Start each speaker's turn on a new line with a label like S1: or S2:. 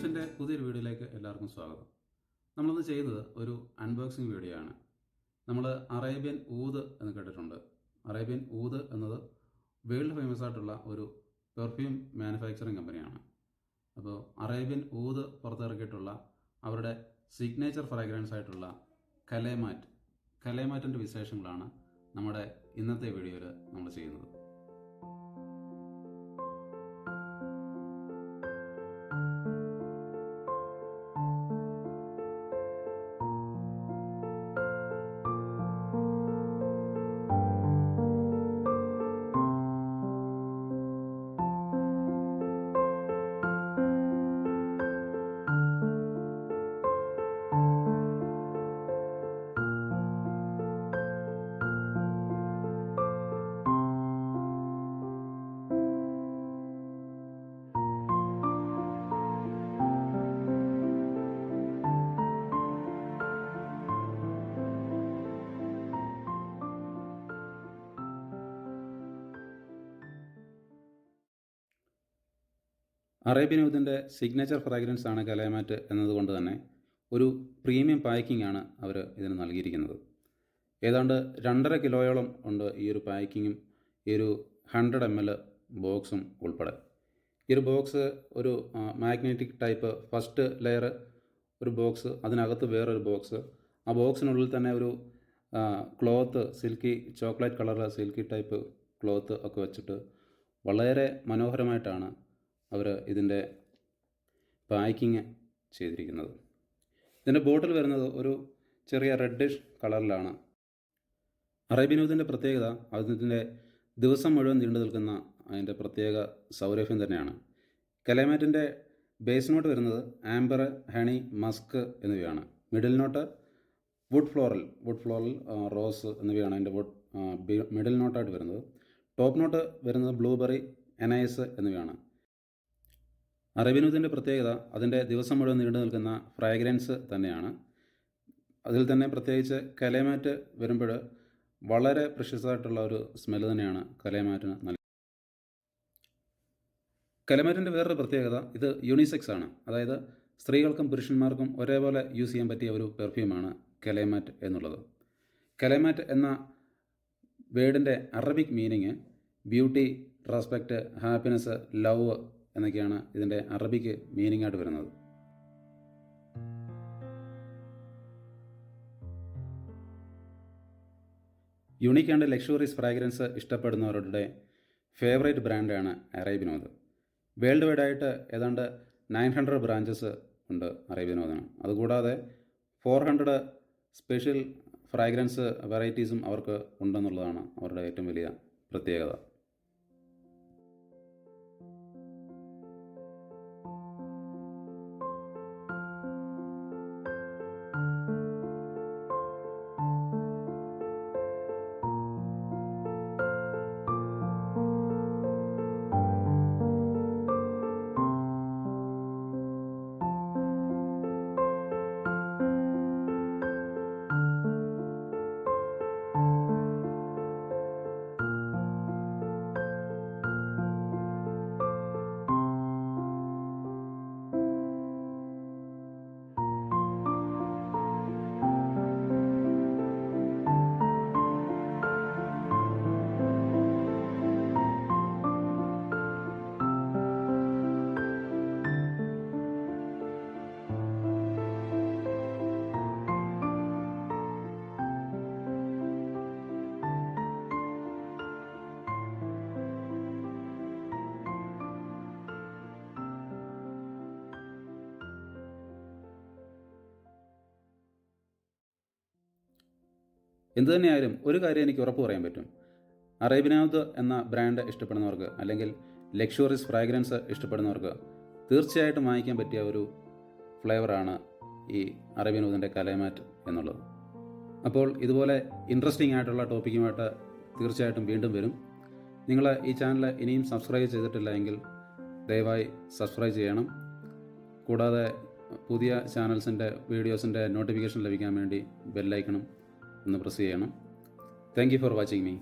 S1: പെർഫ്യൂംസിൻ്റെ പുതിയൊരു വീഡിയോയിലേക്ക് എല്ലാവർക്കും സ്വാഗതം. നമ്മളിന്ന് ചെയ്യുന്നത് ഒരു അൺബോക്സിങ് വീഡിയോ ആണ്. നമ്മൾ അറേബ്യൻ ഊദ് എന്ന് കേട്ടിട്ടുണ്ട്. അറേബ്യൻ ഊദ് എന്നത് വേൾഡ് ഫേമസ് ആയിട്ടുള്ള ഒരു പെർഫ്യൂം മാനുഫാക്ചറിങ് കമ്പനിയാണ്. അപ്പോൾ അറേബ്യൻ ഊദ് പുറത്തിറക്കിയിട്ടുള്ള അവരുടെ സിഗ്നേച്ചർ ഫ്രാഗ്രൻസ് ആയിട്ടുള്ള കലേമാറ്റിൻ്റെ വിശേഷങ്ങളാണ് നമ്മുടെ ഇന്നത്തെ വീഡിയോയിൽ നമ്മൾ ചെയ്യുന്നത്. അറേബ്യൻ ഊദിൻ്റെ സിഗ്നേച്ചർ ഫ്രാഗ്രൻസ് ആണ് കലേമാറ്റ് എന്നതുകൊണ്ട് തന്നെ ഒരു പ്രീമിയം പാക്കിംഗ് ആണ് അവർ ഇതിന് നൽകിയിരിക്കുന്നത്. ഏതാണ്ട് 2.5 കിലോയോളം ഉണ്ട് ഈ ഒരു പാക്കിങ്ങും ഈ ഒരു 100 ml ബോക്സും ഉൾപ്പെടെ. ഈ ഒരു ബോക്സ് ഒരു മാഗ്നറ്റിക് ടൈപ്പ് ഫസ്റ്റ് ലെയർ ഒരു ബോക്സ്, അതിനകത്ത് വേറൊരു ബോക്സ്, ആ ബോക്സിനുള്ളിൽ തന്നെ ഒരു cloth, silky chocolate colour silky type cloth ഒക്കെ വെച്ചിട്ട് വളരെ മനോഹരമായിട്ടാണ് അവർ ഇതിൻ്റെ പാക്കിങ് ചെയ്തിരിക്കുന്നത്. ഇതിൻ്റെ ബോട്ടിൽ വരുന്നത് ഒരു ചെറിയ റെഡിഷ് കളറിലാണ്. അറേബ്യൻ ഊദിൻ്റെ പ്രത്യേകത അതിൻ്റെ ദിവസം മുഴുവൻ നീണ്ടു നിൽക്കുന്ന അതിൻ്റെ പ്രത്യേക സൗരഭ്യം തന്നെയാണ്. കലേമാറ്റിൻ്റെ ബേസ് നോട്ട് വരുന്നത് ആംബർ, ഹണി, മസ്ക് എന്നിവയാണ്. Middle note wood floral, rose എന്നിവയാണ് അതിൻ്റെ മിഡിൽ നോട്ടായിട്ട് വരുന്നത്. ടോപ്പ് നോട്ട് വരുന്നത് ബ്ലൂബെറി, എനൈസ് എന്നിവയാണ്. അറേബ്യൻ ഊദിൻ്റെ പ്രത്യേകത അതിൻ്റെ ദിവസം മുഴുവൻ നീണ്ടു നിൽക്കുന്ന ഫ്രാഗ്രൻസ് തന്നെയാണ്. അതിൽ തന്നെ പ്രത്യേകിച്ച് കലേമാറ്റ് വരുമ്പോൾ വളരെ പ്രശസ്തമായിട്ടുള്ള ഒരു സ്മെല്ല് തന്നെയാണ് കലേമാറ്റിന് നൽകുന്നത്. കലേമാറ്റിൻ്റെ വേറൊരു പ്രത്യേകത ഇത് യൂണിസെക്സ് ആണ്. അതായത് സ്ത്രീകൾക്കും പുരുഷന്മാർക്കും ഒരേപോലെ യൂസ് ചെയ്യാൻ പറ്റിയ ഒരു പെർഫ്യൂമാണ് കലേമാറ്റ് എന്നുള്ളത്. കലേമാറ്റ് എന്ന വേർഡിൻ്റെ Arabic meaning beauty, respect, happiness, love എന്നൊക്കെയാണ് ഇതിൻ്റെ അറബിക്ക് മീനിങ് ആയിട്ട് വരുന്നത്. യുണീക്ക് ആൻഡ് ലക്ഷറീസ് ഫ്രാഗ്രൻസ് ഇഷ്ടപ്പെടുന്നവരുടെ ഫേവറേറ്റ് ബ്രാൻഡാണ് അറേബ്യൻ ഔദ്. വേൾഡ് വൈഡ് ആയിട്ട് ഏതാണ്ട് 900 ബ്രാഞ്ചസ് ഉണ്ട് അറേബ്യൻ ഔദിന്. അതുകൂടാതെ 400 സ്പെഷ്യൽ ഫ്രാഗ്രൻസ് വെറൈറ്റീസും അവർക്ക് ഉണ്ടെന്നുള്ളതാണ് അവരുടെ ഏറ്റവും വലിയ പ്രത്യേകത. എന്തുതന്നെയായാലും ഒരു കാര്യം എനിക്ക് ഉറപ്പ് പറയാൻ പറ്റും. അറേബ്യൻ ഔദ് എന്ന ബ്രാൻഡ് ഇഷ്ടപ്പെടുന്നവർക്ക് അല്ലെങ്കിൽ ലക്ഷറീസ് ഫ്രാഗ്രൻസ് ഇഷ്ടപ്പെടുന്നവർക്ക് തീർച്ചയായിട്ടും വാങ്ങിക്കാൻ പറ്റിയ ഒരു ഫ്ലേവറാണ് ഈ അറേബ്യൻ ഔദിൻ്റെ കലേമാറ്റ് എന്നുള്ളത്. അപ്പോൾ ഇതുപോലെ ഇൻട്രസ്റ്റിംഗ് ആയിട്ടുള്ള ടോപ്പിക്കുമായിട്ട് തീർച്ചയായിട്ടും വീണ്ടും വരും. നിങ്ങൾ ഈ ചാനൽ ഇനിയും സബ്സ്ക്രൈബ് ചെയ്തിട്ടില്ല എങ്കിൽ ദയവായി സബ്സ്ക്രൈബ് ചെയ്യണം. കൂടാതെ പുതിയ ചാനൽസിൻ്റെ വീഡിയോസിൻ്റെ നോട്ടിഫിക്കേഷൻ ലഭിക്കാൻ വേണ്ടി ബെല്ലൈക്കണം ഒന്ന് പ്രസ് ചെയ്യണം. Thank you for watching me.